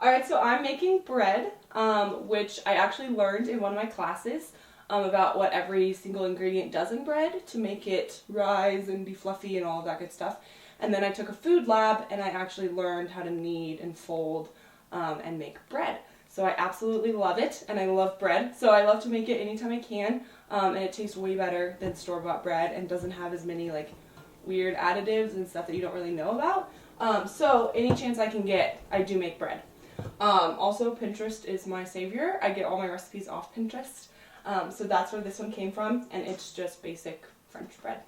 Alright, so I'm making bread, which I actually learned in one of my classes about what every single ingredient does in bread to make it rise and be fluffy and all of that good stuff. And then I took a food lab and I actually learned how to knead and fold and make bread. So I absolutely love it, and I love bread, so I love to make it anytime I can, and it tastes way better than store-bought bread and doesn't have as many like weird additives and stuff that you don't really know about. So any chance I can get, I do make bread. Also, Pinterest is my savior. I get all my recipes off Pinterest. So that's where this one came from, and it's just basic French bread.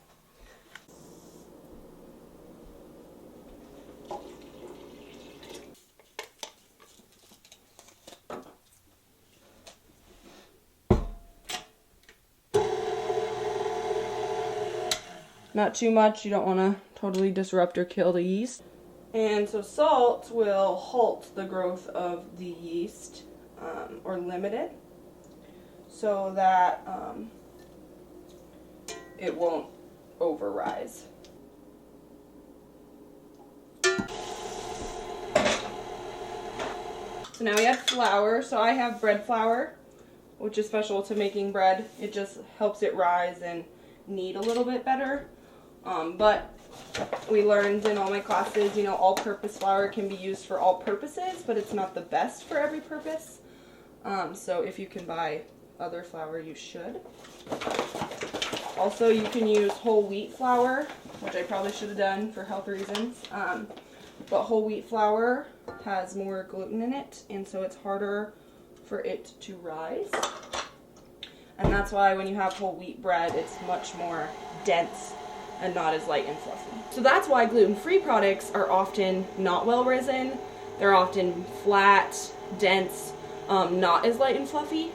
Not too much, you don't want to totally disrupt or kill the yeast. And so salt will halt the growth of the yeast, or limit it, so that it won't overrise. So now we add flour. So I have bread flour, which is special to making bread. It just helps it rise and knead a little bit better. But we learned in all my classes, you know, all-purpose flour can be used for all purposes, but it's not the best for every purpose. So if you can buy other flour, you should. Also, you can use whole wheat flour, which I probably should have done for health reasons. But whole wheat flour has more gluten in it, and so it's harder for it to rise. And that's why when you have whole wheat bread, it's much more dense and not as light and fluffy. So that's why gluten-free products are often not well risen. They're often flat, dense, not as light and fluffy,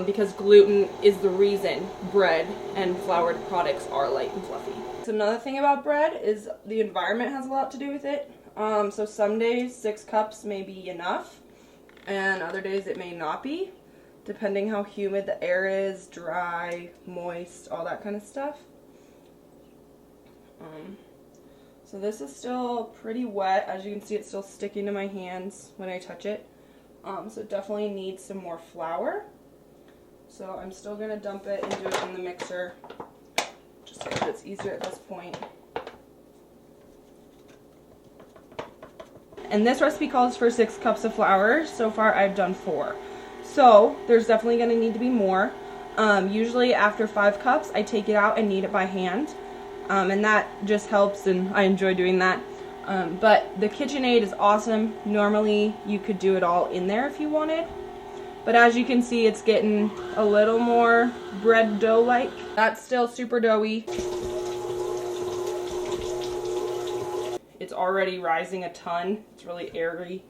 because gluten is the reason bread and floured products are light and fluffy. So another thing about bread is the environment has a lot to do with it. So some days 6 cups may be enough, and other days it may not be, depending how humid the air is, dry, moist, all that kind of stuff. So this is still pretty wet. As you can see, it's still sticking to my hands when I touch it. So it definitely needs some more flour. So I'm still going to dump it and do it in the mixer, just because it's easier at this point. And this recipe calls for 6 cups of flour. So far I've done 4. So there's definitely going to need to be more. Usually after 5 cups, I take it out and knead it by hand. And that just helps, and I enjoy doing that. But the KitchenAid is awesome. Normally you could do it all in there if you wanted. But as you can see, it's getting a little more bread dough-like. That's still super doughy. It's already rising a ton. It's really airy.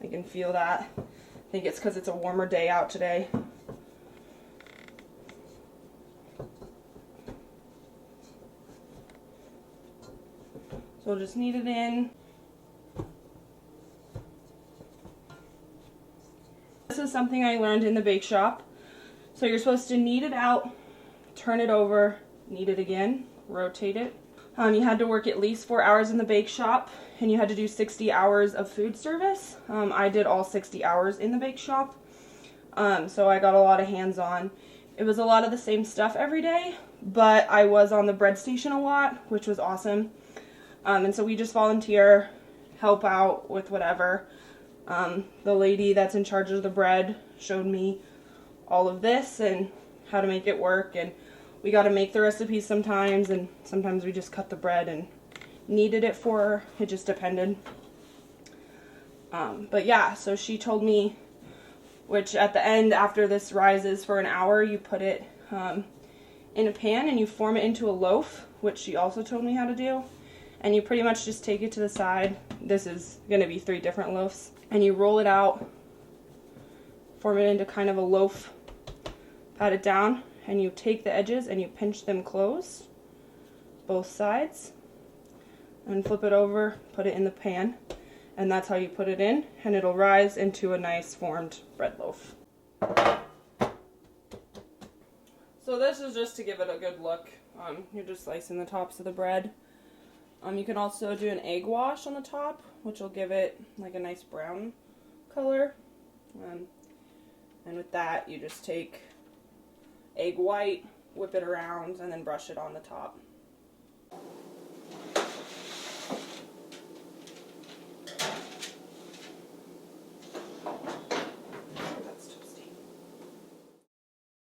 I can feel that. I think it's because it's a warmer day out today. So we'll just knead it in. This is something I learned in the bake shop. So you're supposed to knead it out, turn it over, knead it again, rotate it. You had to work at least 4 hours in the bake shop, and you had to do 60 hours of food service. I did all 60 hours in the bake shop, so I got a lot of hands-on. It was a lot of the same stuff every day, but I was on the bread station a lot, which was awesome. And so we just volunteer, help out with whatever. The lady that's in charge of the bread showed me all of this and how to make it work, and we got to make the recipes sometimes, and sometimes we just cut the bread and kneaded it for her. It just depended. But yeah, so she told me, which at the end, after this rises for an hour, you put it in a pan and you form it into a loaf, which she also told me how to do. And you pretty much just take it to the side. This is going to be 3 different loaves. And you roll it out, form it into kind of a loaf, pat it down, and you take the edges and you pinch them closed, both sides, and flip it over, put it in the pan, and that's how you put it in, and it'll rise into a nice formed bread loaf. So this is just to give it a good look. You're just slicing the tops of the bread. You can also do an egg wash on the top, which will give it like a nice brown color. And with that, you just take egg white, whip it around, and then brush it on the top.